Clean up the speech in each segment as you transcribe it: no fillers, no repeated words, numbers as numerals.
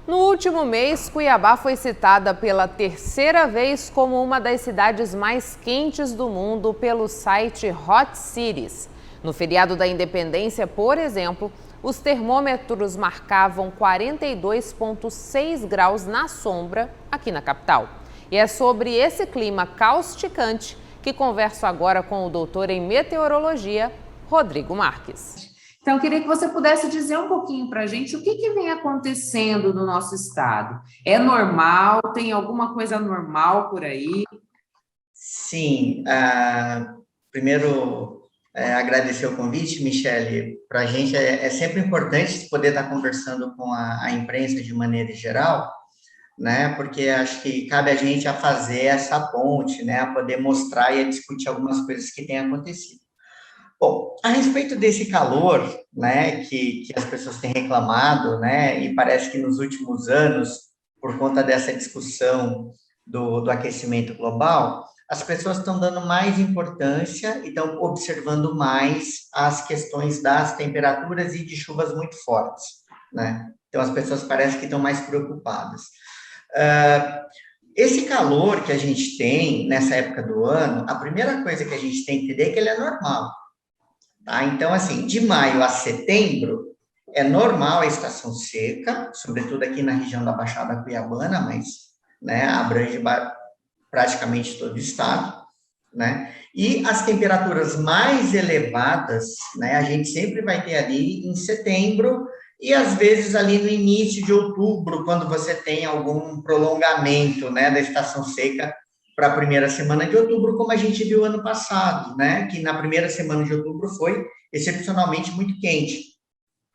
No último mês, Cuiabá foi citada pela terceira vez como uma das cidades mais quentes do mundo pelo site Hot Cities. No feriado da Independência, por exemplo, os termômetros marcavam 42,6 graus na sombra aqui na capital. E é sobre esse clima causticante que converso agora com o doutor em meteorologia, Rodrigo Marques. Então, eu queria que você pudesse dizer um pouquinho para a gente o que vem acontecendo no nosso estado. É normal? Tem alguma coisa anormal por aí? Sim. Primeiro, agradecer o convite, Michele. Para a gente é sempre importante poder estar conversando com a imprensa de maneira geral, né? Porque acho que cabe a gente a fazer essa ponte, né? A poder mostrar e a discutir algumas coisas que têm acontecido. Bom, a respeito desse calor, né, que as pessoas têm reclamado, né, e parece que nos últimos anos, por conta dessa discussão do aquecimento global, as pessoas estão dando mais importância e estão observando mais as questões das temperaturas e de chuvas muito fortes, né? Então, as pessoas parecem que estão mais preocupadas. Esse calor que a gente tem nessa época do ano, a primeira coisa que a gente tem que entender é que ele é normal. Tá? Então, assim, de maio a setembro, é normal a estação seca, sobretudo aqui na região da Baixada Cuiabana, mas, né, abrange praticamente todo o estado, né? E as temperaturas mais elevadas, né, a gente sempre vai ter ali em setembro e, às vezes, ali no início de outubro, quando você tem algum prolongamento, né, da estação seca para a primeira semana de outubro, como a gente viu ano passado, né? Que na primeira semana de outubro foi excepcionalmente muito quente,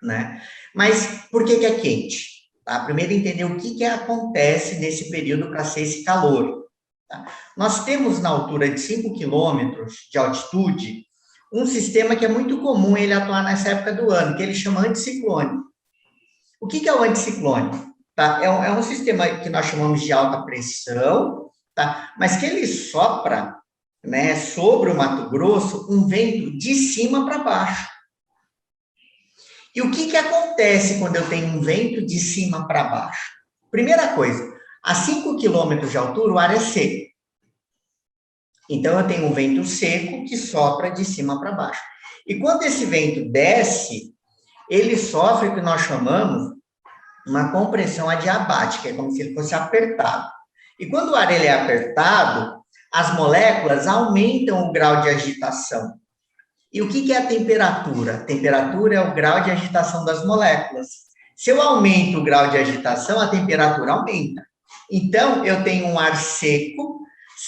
né? Mas por que é quente? Tá? Primeiro entender o que acontece nesse período para ser esse calor. Tá? Nós temos na altura de 5 quilômetros de altitude um sistema que é muito comum ele atuar nessa época do ano, que ele chama anticiclone. O que é o anticiclone? Tá? É um sistema que nós chamamos de alta pressão, tá? Mas que ele sopra, né, sobre o Mato Grosso um vento de cima para baixo. E o que acontece quando eu tenho um vento de cima para baixo? Primeira coisa, a 5 quilômetros de altura o ar é seco. Então, eu tenho um vento seco que sopra de cima para baixo. E quando esse vento desce, ele sofre o que nós chamamos uma compressão adiabática, é como se ele fosse apertado. E quando o ar ele é apertado, as moléculas aumentam o grau de agitação. E o que é a temperatura? A temperatura é o grau de agitação das moléculas. Se eu aumento o grau de agitação, a temperatura aumenta. Então, eu tenho um ar seco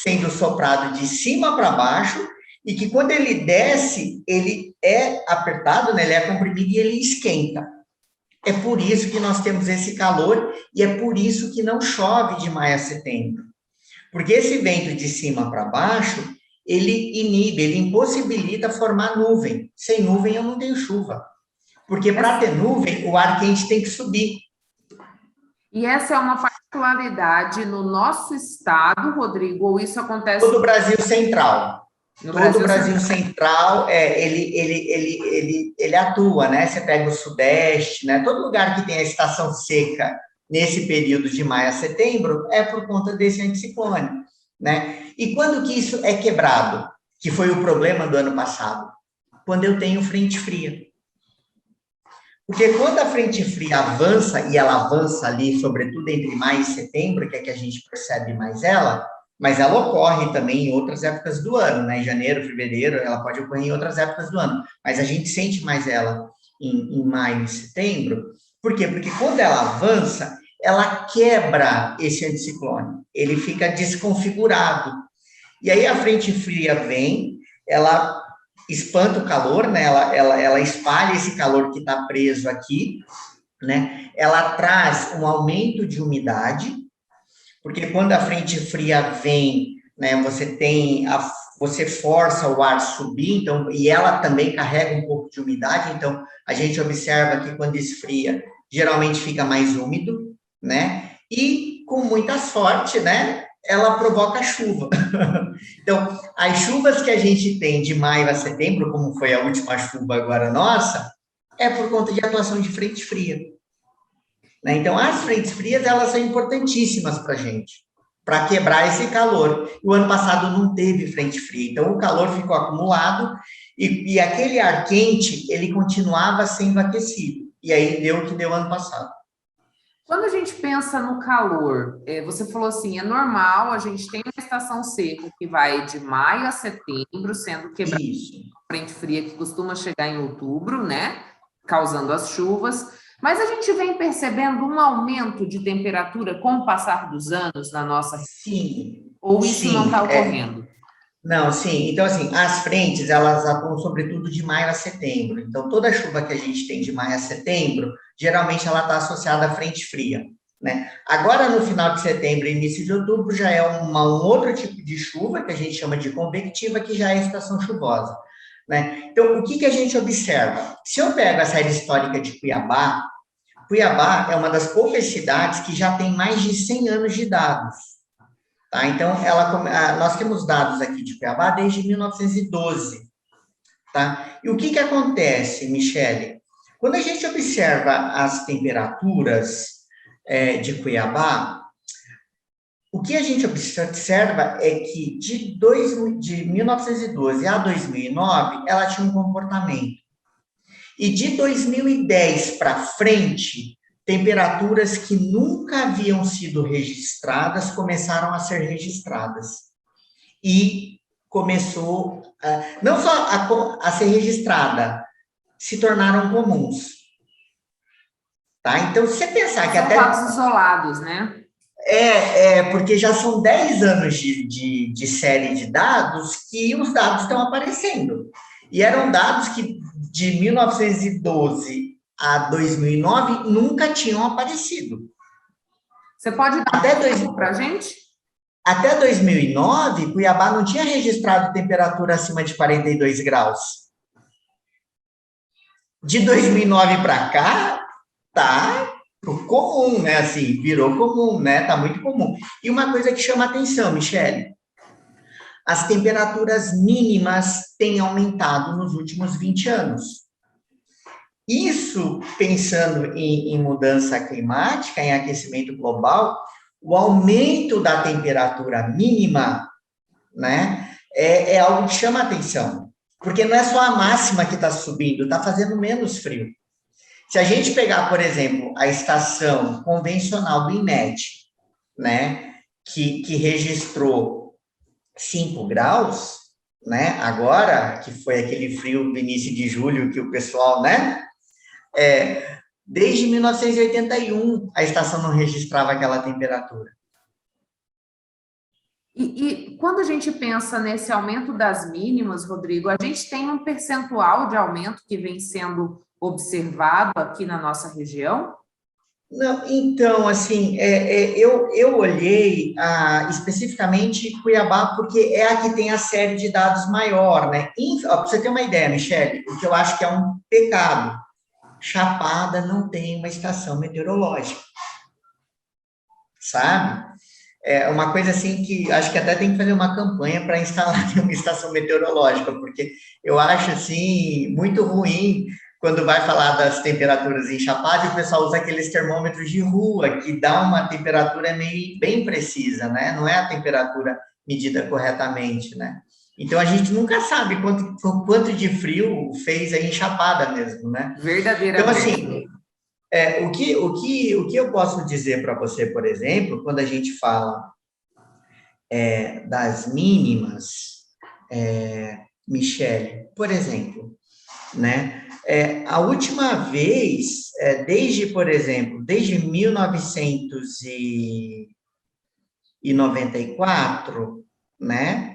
sendo soprado de cima para baixo e que quando ele desce, ele é apertado, né? Ele é comprimido e ele esquenta. É por isso que nós temos esse calor e é por isso que não chove de maio a setembro. Porque esse vento de cima para baixo, ele inibe, ele impossibilita formar nuvem. Sem nuvem eu não tenho chuva. Porque para ter nuvem, o ar quente tem que subir. E essa é uma particularidade no nosso estado, Rodrigo, ou isso acontece... Todo o Brasil Central. Todo o Brasil Central, ele atua, né? Você pega o Sudeste, né? Todo lugar que tem a estação seca nesse período de maio a setembro é por conta desse anticiclone, né? E quando que isso é quebrado? Que foi o problema do ano passado? Quando eu tenho frente fria. Porque quando a frente fria avança, e ela avança ali, sobretudo entre maio e setembro, que é que a gente percebe mais ela, mas ela ocorre também em outras épocas do ano, né? Em janeiro, fevereiro, ela pode ocorrer em outras épocas do ano, mas a gente sente mais ela em maio e setembro. Por quê? Porque quando ela avança, ela quebra esse anticiclone, ele fica desconfigurado. E aí a frente fria vem, ela espanta o calor, né? Ela espalha esse calor que está preso aqui, né? Ela traz um aumento de umidade, porque quando a frente fria vem, né, você força o ar subir, então, e ela também carrega um pouco de umidade, então a gente observa que quando esfria, geralmente fica mais úmido, né? E com muita sorte, né, ela provoca chuva. Então, as chuvas que a gente tem de maio a setembro, como foi a última chuva agora nossa, é por conta de atuação de frente fria. né? Então, as frentes frias, elas são importantíssimas para a gente, para quebrar esse calor. O ano passado não teve frente fria, então o calor ficou acumulado e aquele ar quente, ele continuava sendo aquecido. E aí deu o que deu ano passado. Quando a gente pensa no calor, você falou assim, é normal, a gente tem uma estação seca que vai de maio a setembro, sendo quebrada a frente fria que costuma chegar em outubro, né? Causando as chuvas. Mas a gente vem percebendo um aumento de temperatura com o passar dos anos na nossa região? Sim. Ou isso sim, não está ocorrendo? Não, sim. Então, assim, as frentes, elas atuam sobretudo de maio a setembro. Então, toda a chuva que a gente tem de maio a setembro, geralmente ela está associada à frente fria, né? Agora, no final de setembro e início de outubro, já é um outro tipo de chuva, que a gente chama de convectiva, que já é estação chuvosa, né? Então, o que que a gente observa? Se eu pego a série histórica de Cuiabá, Cuiabá é uma das poucas cidades que já tem mais de 100 anos de dados. Tá? Então, nós temos dados aqui de Cuiabá desde 1912. Tá? E o que que acontece, Michele? Quando a gente observa as temperaturas de Cuiabá, o que a gente observa é que de 1912 a 2009, ela tinha um comportamento. E de 2010 para frente, temperaturas que nunca haviam sido registradas começaram a ser registradas. E começou, não só a ser registrada, se tornaram comuns. Tá? Então, se você pensar que São até... fatos isolados, né? Porque já são 10 anos de série de dados que os dados estão aparecendo. E eram dados que de 1912 a 2009 nunca tinham aparecido. Você pode dar um exemplo para a gente? Até 2009, Cuiabá não tinha registrado temperatura acima de 42 graus. De 2009 para cá, tá comum, né? Assim, virou comum, né? Tá muito comum. E uma coisa que chama atenção, Michele, as temperaturas mínimas têm aumentado nos últimos 20 anos. Isso, pensando em mudança climática, em aquecimento global, o aumento da temperatura mínima, né, é algo que chama atenção. Porque não é só a máxima que está subindo, está fazendo menos frio. Se a gente pegar, por exemplo, a estação convencional do IMET, né, que registrou 5 graus, né, agora, que foi aquele frio no início de julho que o pessoal, né, desde 1981 a estação não registrava aquela temperatura. E quando a gente pensa nesse aumento das mínimas, Rodrigo, a gente tem um percentual de aumento que vem sendo observado aqui na nossa região? Não, então, assim, eu olhei especificamente Cuiabá, porque é a que tem a série de dados maior, né? Para você ter uma ideia, Michele, o que eu acho que é um pecado, Chapada não tem uma estação meteorológica, sabe? É uma coisa assim que acho que até tem que fazer uma campanha para instalar uma estação meteorológica, porque eu acho, assim, muito ruim quando vai falar das temperaturas em Chapada, o pessoal usa aqueles termômetros de rua, que dá uma temperatura bem precisa, né? Não é a temperatura medida corretamente, né? Então, a gente nunca sabe quanto de frio fez aí em Chapada mesmo, né? Verdadeiramente. Então, assim, o que eu posso dizer para você, por exemplo, quando a gente fala das mínimas, Michele, por exemplo, né? A última vez, por exemplo, desde 1994, né?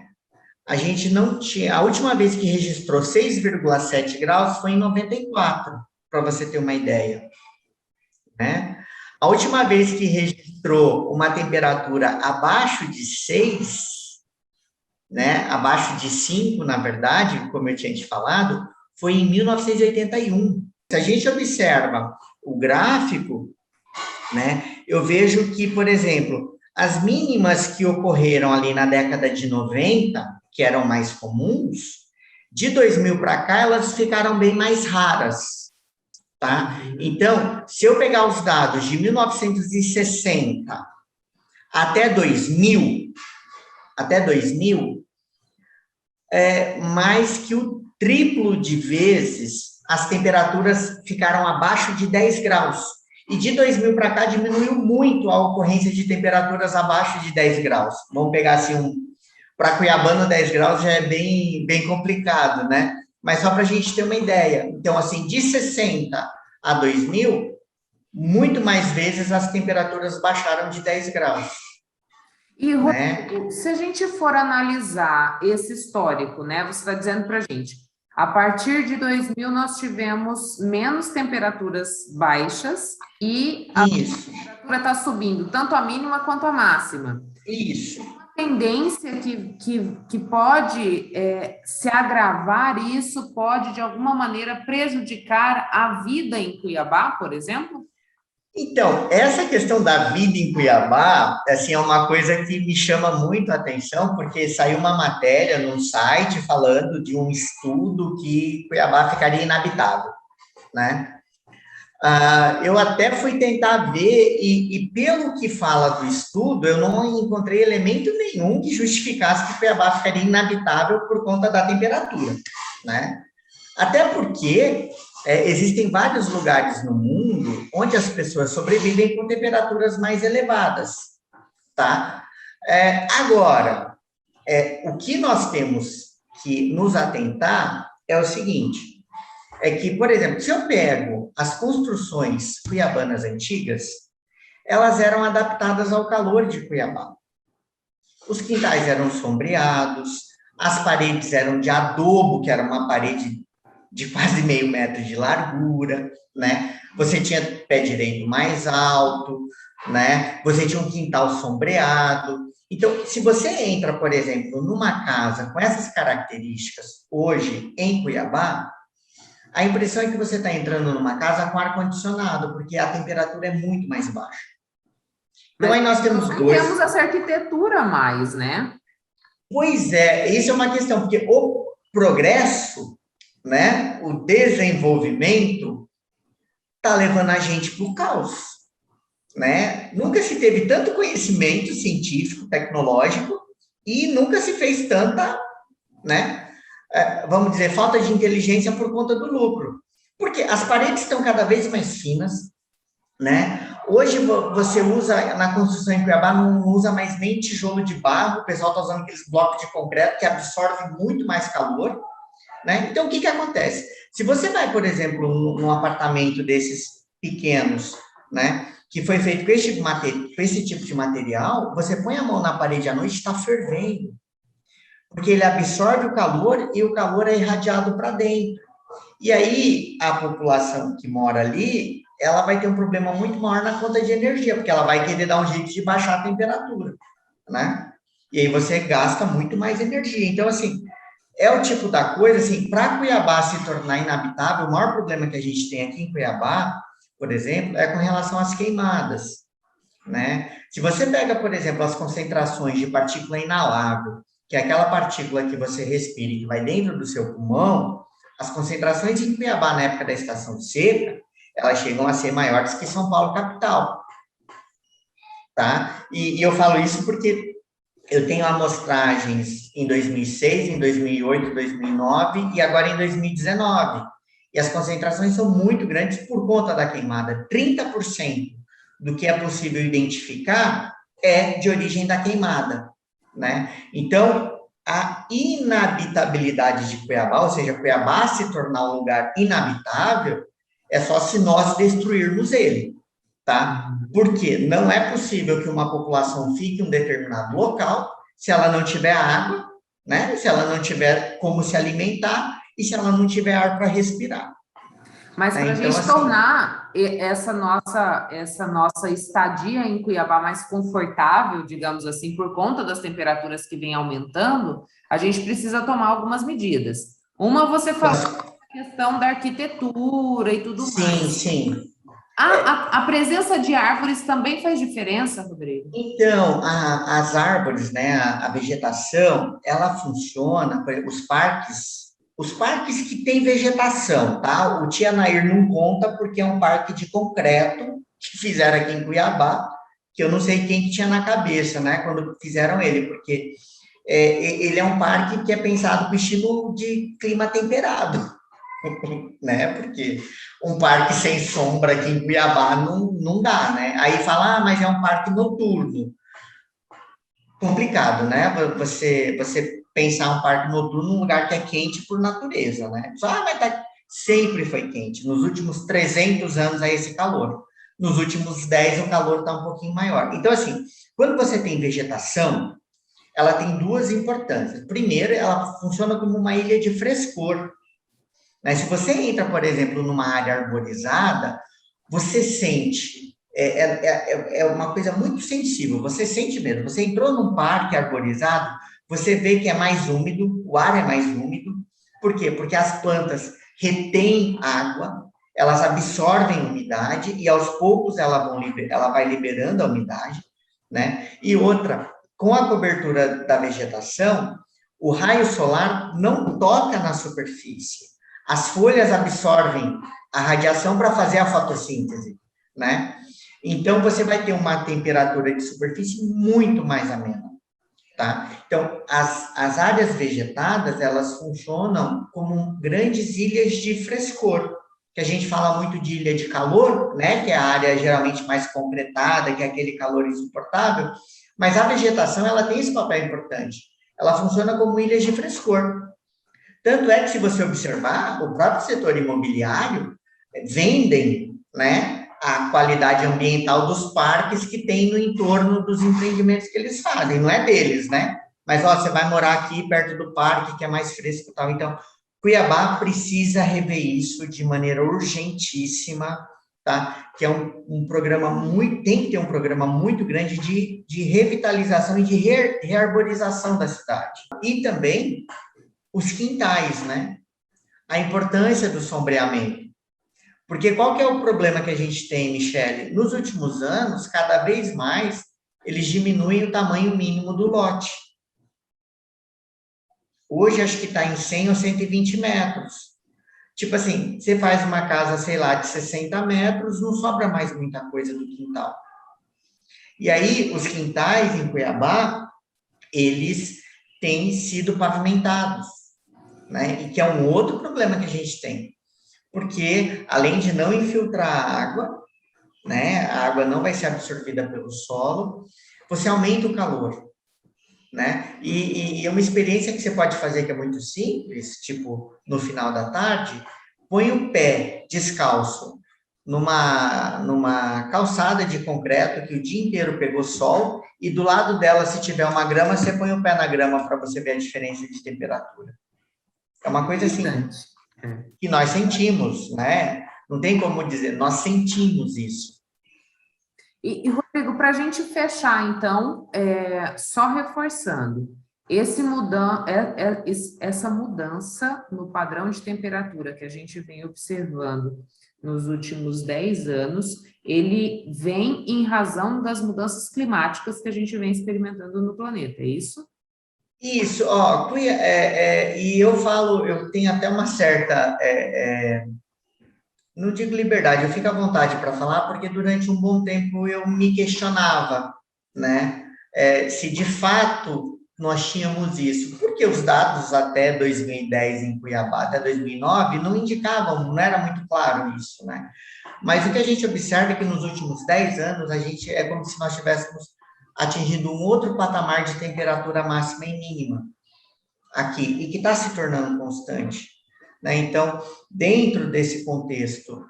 A gente não tinha. A última vez que registrou 6,7 graus foi em 94, para você ter uma ideia, né? A última vez que registrou uma temperatura abaixo de 6, né? Abaixo de 5, na verdade, como eu tinha te falado, foi em 1981. Se a gente observa o gráfico, né, eu vejo que, por exemplo, as mínimas que ocorreram ali na década de 90, que eram mais comuns, de 2000 para cá, elas ficaram bem mais raras, tá? Então, se eu pegar os dados de 1960 até 2000, mais que o triplo de vezes as temperaturas ficaram abaixo de 10 graus. E de 2000 para cá diminuiu muito a ocorrência de temperaturas abaixo de 10 graus. Vamos pegar assim, para Cuiabano 10 graus já é bem complicado, né? Mas só para a gente ter uma ideia. Então, assim, de 60 a 2000, muito mais vezes as temperaturas baixaram de 10 graus. E, Né? Rodrigo, se a gente for analisar esse histórico, né? Você está dizendo para a gente, a partir de 2000 nós tivemos menos temperaturas baixas e a temperatura está subindo, tanto a mínima quanto a máxima. Isso. Uma tendência que pode se agravar, e isso pode, de alguma maneira, prejudicar a vida em Cuiabá, por exemplo? Então, essa questão da vida em Cuiabá, assim, é uma coisa que me chama muito a atenção, porque saiu uma matéria num site falando de um estudo que Cuiabá ficaria inabitável, né? Eu até fui tentar ver, e pelo que fala do estudo, eu não encontrei elemento nenhum que justificasse que Cuiabá ficaria inabitável por conta da temperatura, né? Até porque existem vários lugares no mundo onde as pessoas sobrevivem com temperaturas mais elevadas, tá? Agora, o que nós temos que nos atentar é o seguinte, é que, por exemplo, se eu pego as construções cuiabanas antigas, elas eram adaptadas ao calor de Cuiabá. Os quintais eram sombreados, as paredes eram de adobo, que era uma parede de quase meio metro de largura, né? Você tinha pé direito mais alto, né? Você tinha um quintal sombreado. Então, se você entra, por exemplo, numa casa com essas características hoje em Cuiabá, a impressão é que você está entrando numa casa com ar-condicionado, porque a temperatura é muito mais baixa. Então, aí nós temos temos essa arquitetura mais, né? Pois é, isso é uma questão, porque o progresso, né, o desenvolvimento, está levando a gente para o caos, né? Nunca se teve tanto conhecimento científico, tecnológico, e nunca se fez tanta, né, vamos dizer, falta de inteligência por conta do lucro. Porque as paredes estão cada vez mais finas, né? Hoje você usa, na construção em Cuiabá, não usa mais nem tijolo de barro, o pessoal está usando aqueles blocos de concreto que absorvem muito mais calor, né? Então, o que acontece? Se você vai, por exemplo, num apartamento desses pequenos, né, que foi feito com esse tipo de material, você põe a mão na parede à noite, está fervendo, porque ele absorve o calor e o calor é irradiado para dentro. E aí, a população que mora ali, ela vai ter um problema muito maior na conta de energia, porque ela vai querer dar um jeito de baixar a temperatura, né? E aí você gasta muito mais energia. Então, assim, é o tipo da coisa, assim, para Cuiabá se tornar inabitável, o maior problema que a gente tem aqui em Cuiabá, por exemplo, é com relação às queimadas, né? Se você pega, por exemplo, as concentrações de partícula inalável, que é aquela partícula que você respira e que vai dentro do seu pulmão, as concentrações em Cuiabá na época da estação seca, elas chegam a ser maiores que São Paulo capital, tá? E eu falo isso porque eu tenho amostragens em 2006, em 2008, 2009 e agora em 2019. E as concentrações são muito grandes por conta da queimada. 30% do que é possível identificar é de origem da queimada, né? Então, a inabitabilidade de Cuiabá, ou seja, Cuiabá se tornar um lugar inabitável, é só se nós destruirmos ele, tá? Porque não é possível que uma população fique em um determinado local se ela não tiver água, né? Se ela não tiver como se alimentar e se ela não tiver ar para respirar. Mas para a gente assim, tornar essa nossa estadia em Cuiabá mais confortável, digamos assim, por conta das temperaturas que vêm aumentando, a gente precisa tomar algumas medidas. Uma, você falou a questão da arquitetura e tudo mais. Sim, sim. A presença de árvores também faz diferença, Rodrigo? Então, as árvores, né, a vegetação, ela funciona, os parques que têm vegetação, tá? O Tia Nair não conta porque é um parque de concreto que fizeram aqui em Cuiabá, que eu não sei quem que tinha na cabeça, né, quando fizeram ele, porque ele é um parque que é pensado com estilo de clima temperado, né, porque um parque sem sombra aqui em Cuiabá não dá, né? Aí fala, mas é um parque noturno. Complicado, né? Você pensar um parque noturno num lugar que é quente por natureza, né? Só, mas sempre foi quente. Nos últimos 300 anos é esse calor. Nos últimos 10 o calor está um pouquinho maior. Então, assim, quando você tem vegetação, ela tem duas importâncias. Primeiro, ela funciona como uma ilha de frescor. Né? Se você entra, por exemplo, numa área arborizada, você sente, é uma coisa muito sensível, você sente mesmo. Você entrou num parque arborizado, você vê que é mais úmido, o ar é mais úmido. Por quê? Porque as plantas retêm água, elas absorvem umidade e aos poucos ela vai liberando a umidade, né? E outra, com a cobertura da vegetação, o raio solar não toca na superfície. As folhas absorvem a radiação para fazer a fotossíntese, né? Então, você vai ter uma temperatura de superfície muito mais amena, tá? Então, as áreas vegetadas, elas funcionam como grandes ilhas de frescor, que a gente fala muito de ilha de calor, né? Que é a área geralmente mais concretada, que é aquele calor insuportável, mas a vegetação, ela tem esse papel importante. Ela funciona como ilhas de frescor. Tanto é que, se você observar, o próprio setor imobiliário vendem, né, a qualidade ambiental dos parques que tem no entorno dos empreendimentos que eles fazem. Não é deles, né? Mas, ó, você vai morar aqui perto do parque, que é mais fresco e tal. Então, Cuiabá precisa rever isso de maneira urgentíssima, tá? Que é um programa muito... Tem que ter um programa muito grande de revitalização e de rearborização da cidade. E também os quintais, né? A importância do sombreamento. Porque qual que é o problema que a gente tem, Michele? Nos últimos anos, cada vez mais, eles diminuem o tamanho mínimo do lote. Hoje, acho que está em 100 ou 120 metros. Tipo assim, você faz uma casa, sei lá, de 60 metros, não sobra mais muita coisa do quintal. E aí, os quintais em Cuiabá, eles têm sido pavimentados, né? E que é um outro problema que a gente tem. Porque, além de não infiltrar a água, né? A água não vai ser absorvida pelo solo, você aumenta o calor, né? E é uma experiência que você pode fazer que é muito simples, tipo, no final da tarde, põe o pé descalço numa calçada de concreto que o dia inteiro pegou sol, e do lado dela, se tiver uma grama, você põe o pé na grama para você ver a diferença de temperatura. É uma coisa assim que nós sentimos, né? Não tem como dizer, nós sentimos isso. E Rodrigo, para a gente fechar, então, só reforçando, essa mudança no padrão de temperatura que a gente vem observando nos últimos 10 anos, ele vem em razão das mudanças climáticas que a gente vem experimentando no planeta, é isso? Isso, ó, e eu falo, eu tenho até uma certa, não digo liberdade, eu fico à vontade para falar, porque durante um bom tempo eu me questionava, né, se de fato nós tínhamos isso, porque os dados até 2010 em Cuiabá, até 2009, não indicavam, não era muito claro isso, né? Mas o que a gente observa é que nos últimos 10 anos, é como se nós tivéssemos atingido um outro patamar de temperatura máxima e mínima aqui, e que está se tornando constante, né? Então, dentro desse contexto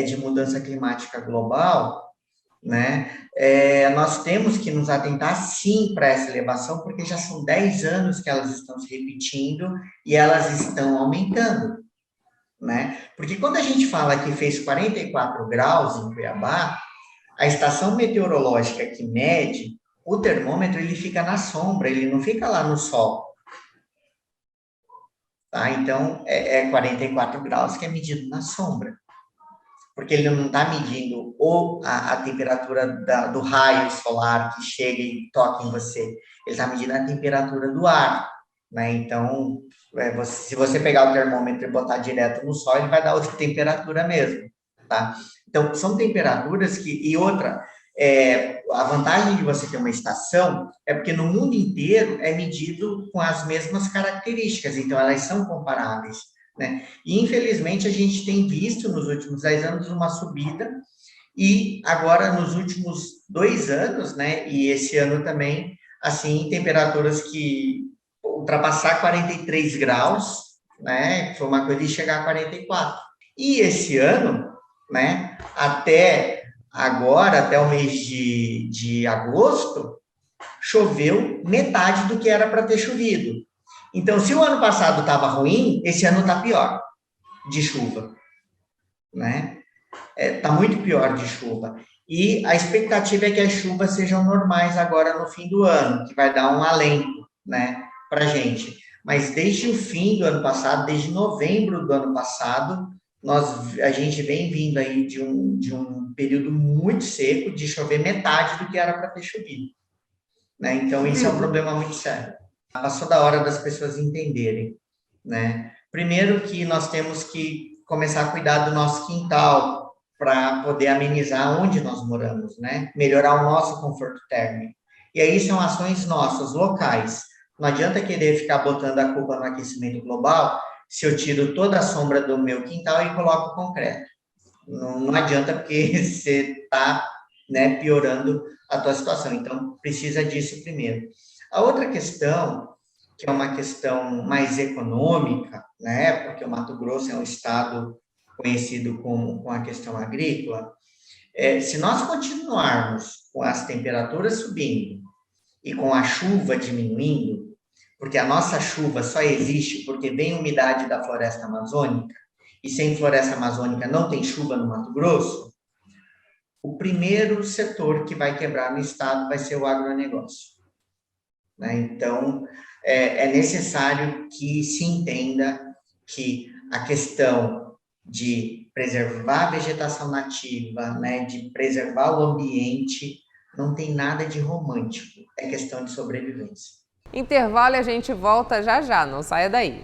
de mudança climática global, né, nós temos que nos atentar, sim, para essa elevação, porque já são 10 anos que elas estão se repetindo e elas estão aumentando, né? Porque quando a gente fala que fez 44 graus em Cuiabá, a estação meteorológica que mede, o termômetro, ele fica na sombra, ele não fica lá no sol. Tá? Então, 44 graus que é medido na sombra. Porque ele não está medindo a temperatura do raio solar que chega e toca em você. Ele está medindo a temperatura do ar, né? Então, se você pegar o termômetro e botar direto no sol, ele vai dar outra temperatura mesmo, tá? Então, são temperaturas que... E outra, a vantagem de você ter uma estação é porque no mundo inteiro é medido com as mesmas características, então elas são comparáveis, né? E, infelizmente, a gente tem visto nos últimos 10 anos uma subida, e agora nos últimos 2 anos, né, e esse ano também, assim, temperaturas que ultrapassar 43 graus, né, foi uma coisa de chegar a 44. E esse ano, né, até agora, até o mês de agosto, choveu metade do que era para ter chovido. Então, se o ano passado estava ruim, esse ano está pior de chuva, né? Está muito pior de chuva. E a expectativa é que as chuvas sejam normais agora no fim do ano, que vai dar um alento, né, para a gente. Mas desde o fim do ano passado, desde novembro do ano passado, a gente vem vindo aí de um período muito seco, de chover metade do que era para ter chovido, né? Então, isso é um problema muito sério. Passou da hora das pessoas entenderem, né? Primeiro que nós temos que começar a cuidar do nosso quintal, para poder amenizar onde nós moramos, né? Melhorar o nosso conforto térmico. E aí são ações nossas, locais. Não adianta querer ficar botando a culpa no aquecimento global se eu tiro toda a sombra do meu quintal e coloco concreto. Não adianta, porque você está, né, piorando a tua situação. Então, precisa disso primeiro. A outra questão, que é uma questão mais econômica, né? Porque o Mato Grosso é um estado conhecido com a questão agrícola, se nós continuarmos com as temperaturas subindo e com a chuva diminuindo, porque a nossa chuva só existe porque vem umidade da floresta amazônica, e sem floresta amazônica não tem chuva no Mato Grosso, o primeiro setor que vai quebrar no estado vai ser o agronegócio, né? Então, é necessário que se entenda que a questão de preservar a vegetação nativa, né, de preservar o ambiente, não tem nada de romântico, é questão de sobrevivência. Intervalo e a gente volta já já, não saia daí.